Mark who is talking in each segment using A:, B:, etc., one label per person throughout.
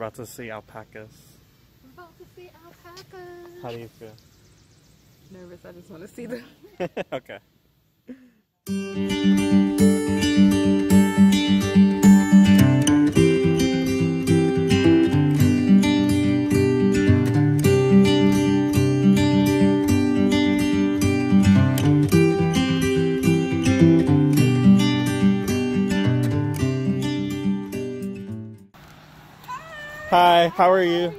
A: about to see alpacas.
B: We're about to see alpacas.
A: How do you feel?
B: Nervous. I just want to see them.
A: Okay. Hi, how are you?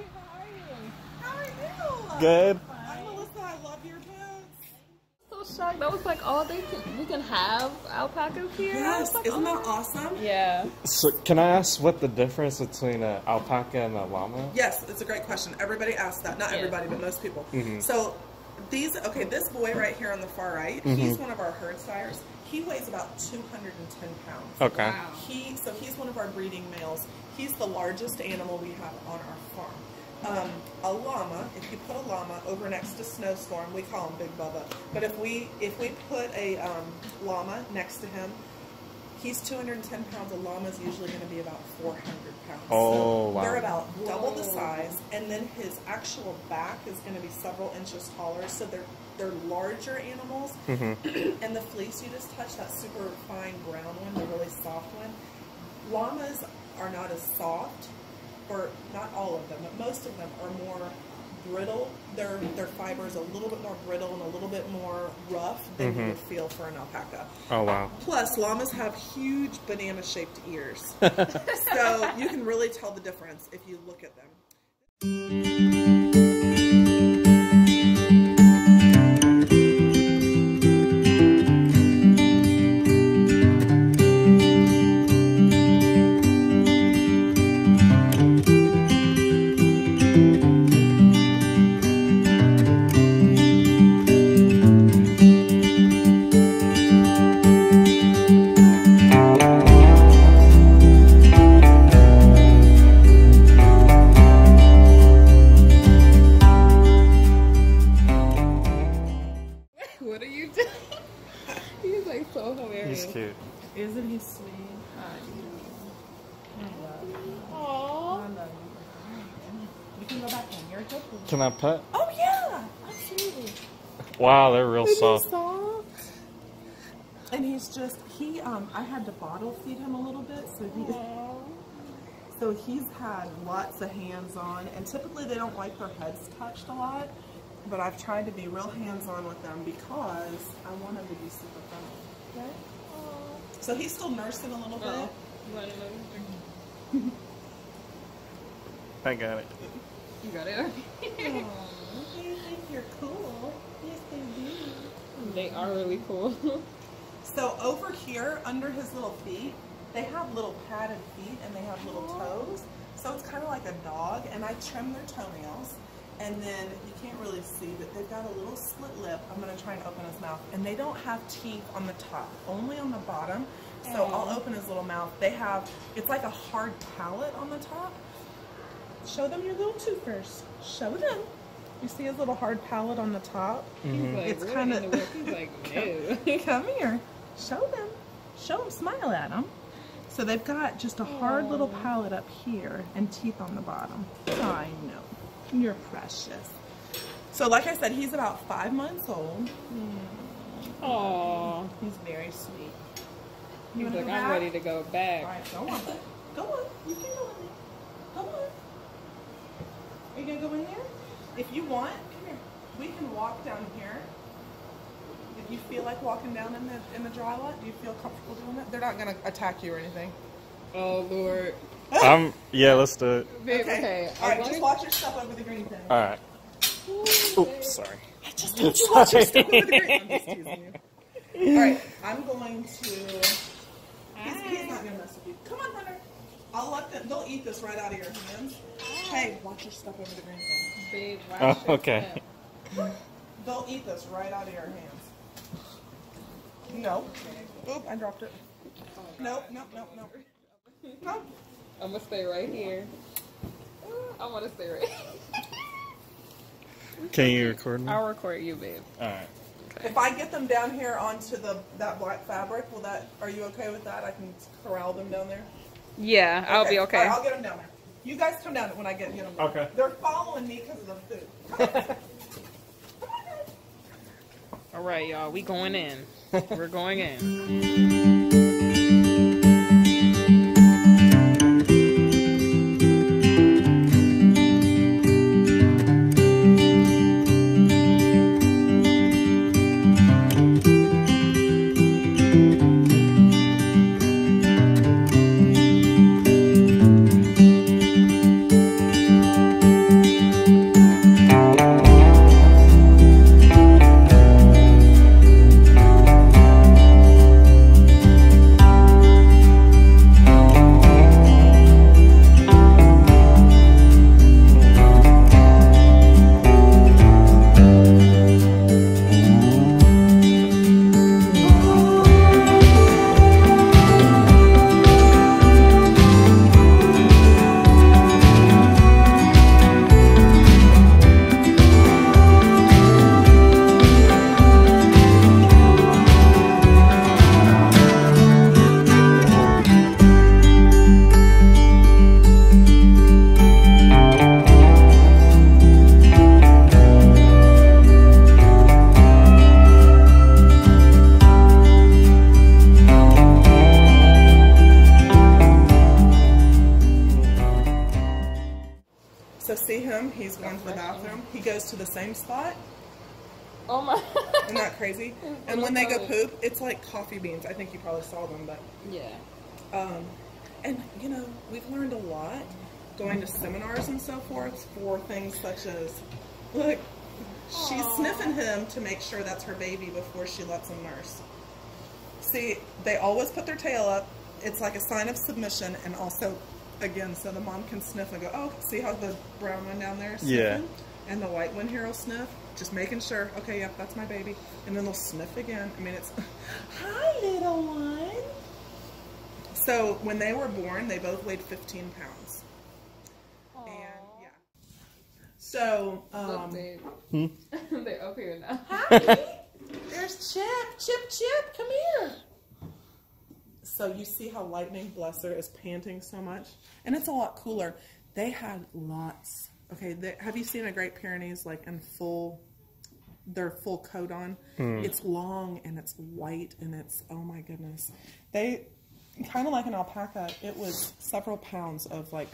C: How are you?
A: Good.
C: I'm Melissa. I love your boots.
B: So shocked. That was like all we can have alpacas here.
C: Yes,
B: like,
C: isn't that awesome?
B: Yeah.
A: So, can I ask what the difference between an alpaca and a llama?
C: Yes, it's a great question. Everybody asks that. Not everybody, but most people. So this boy right here on the far right, he's one of our herd sires. He weighs about 210 pounds.
A: Okay.
B: Wow.
C: So he's one of our breeding males. He's the largest animal we have on our farm. A llama, if you put a llama over next to Snowstorm, we call him Big Bubba. But if we put a llama next to him, he's 210 pounds. A llama's usually going to be about 400 pounds.
A: Oh, wow.
C: They're about double the size, and then his actual back is going to be several inches taller. So they're larger animals, and the fleece you just touched, that super fine brown one, the really soft one. Llamas are not as soft, or not all of them, but most of them are more brittle. Their fiber is a little bit more brittle and a little bit more rough than you would feel for an alpaca.
A: Oh, wow.
C: Plus, llamas have huge banana-shaped ears, so you can really tell the difference if you look at them.
B: What are you doing? He's like so hilarious.
A: He's cute.
C: Isn't he sweet?
B: Aww.
C: I love you. You can go back in. You're a good boy.
A: Can I pet?
C: Oh yeah, absolutely.
A: Wow, they're real soft.
C: Soft. And he's just I had to bottle feed him a little bit, so he's had lots of hands on, and typically they don't like their heads touched a lot, but I've tried to be real hands on with them because I want them to be super friendly. Okay. So he's still nursing a little bit.
A: I got it.
B: You got it.
C: You think you're cool? Yes, they do.
B: They are really cool.
C: So over here, under his little feet, they have little padded feet and they have little toes. So it's kind of like a dog, and I trim their toenails. And then, you can't really see, but they've got a little split lip. I'm going to try and open his mouth. And they don't have teeth on the top, only on the bottom. So I'll open his little mouth. It's like a hard palate on the top. Show them your little tooth first. Show them. You see his little hard palate on the top?
B: He's like,
C: It's
B: really
C: kind of,
B: he's like, no.
C: come here. Show them, smile at them. So they've got just a hard little palate up here and teeth on the bottom. I know, you're precious. So like I said, he's about 5 months old.
B: Aww.
C: He's very sweet.
B: He's
C: wanna
B: like,
C: go
B: I'm
C: back?
B: ready to go back.
C: All right, go on. Go on. You can go in there. Come on. Are you going to go in there? If you want, come here. We can walk down here. If you feel like walking down in the dry lot, do you feel comfortable doing that? They're not going to attack you or anything.
B: Oh, Lord.
A: Yeah, let's do it.
B: Babe, okay.
C: All right, just watch your stuff over the green thing.
A: All right. Oops, sorry.
C: I just told you watch your stuff over the green. I'm just teasing you. All right, I'm going to... He's not going to mess with you. Come on, Hunter. I'll let them... They'll eat this right out of your hands. Hey, watch your stuff over the green thing.
B: Babe, watch
A: Oh, okay.
C: They'll eat this right out of your hands. No. Oop, I dropped it. Nope. No.
B: I'm going to stay right here. I want to stay right here.
A: Can you record me?
B: I'll record you, babe.
A: Alright.
C: If I get them down here onto that black fabric, are you okay with that? I can corral them down there?
B: Yeah, I'll be okay.
C: All right, I'll get them down there. You guys come down when I get them.
A: Okay.
C: They're following me because of the food. Come on.
B: All right, y'all. We going in. We're going in.
C: So see him? He's going to the bathroom. He goes to the same spot.
B: Oh my.
C: Isn't that crazy? And when they go poop, it's like coffee beans. I think you probably saw them, but
B: Yeah.
C: and you know, we've learned a lot going to seminars and so forth for things such as, look, she's sniffing him to make sure that's her baby before she lets him nurse. See, they always put their tail up. It's like a sign of submission, and also, again, so the mom can sniff and go, oh, see how the brown one down there is sniffing?
A: Yeah.
C: And the white one here will sniff. Just making sure, okay, yep, that's my baby. And then they'll sniff again. I mean, it's, hi, little one. So when they were born, they both weighed 15 pounds.
B: Aww.
C: And yeah. So,
B: Look, babe. They're up here now.
C: hi. There's Chip. Chip, come here. So you see how Lightning, bless her, is panting so much? And it's a lot cooler. They had lots. Okay, have you seen a Great Pyrenees like in their full coat on? It's long and it's white and it's, oh my goodness. They, kind of like an alpaca, it was several pounds of like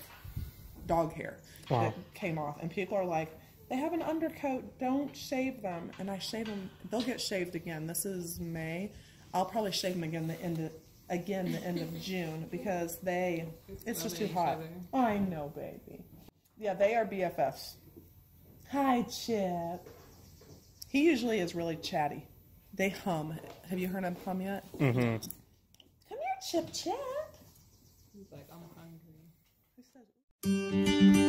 C: dog hair that came off. And people are like, they have an undercoat, don't shave them. And I shave them, they'll get shaved again. This is May. I'll probably shave them again the end of June because it's just too hot. I know, baby. Yeah, they are BFFs. Hi, Chip. He usually is really chatty. They hum. Have you heard him hum yet? Mm-hmm. Come here, Chip.
B: He's like, I'm hungry.
C: Who said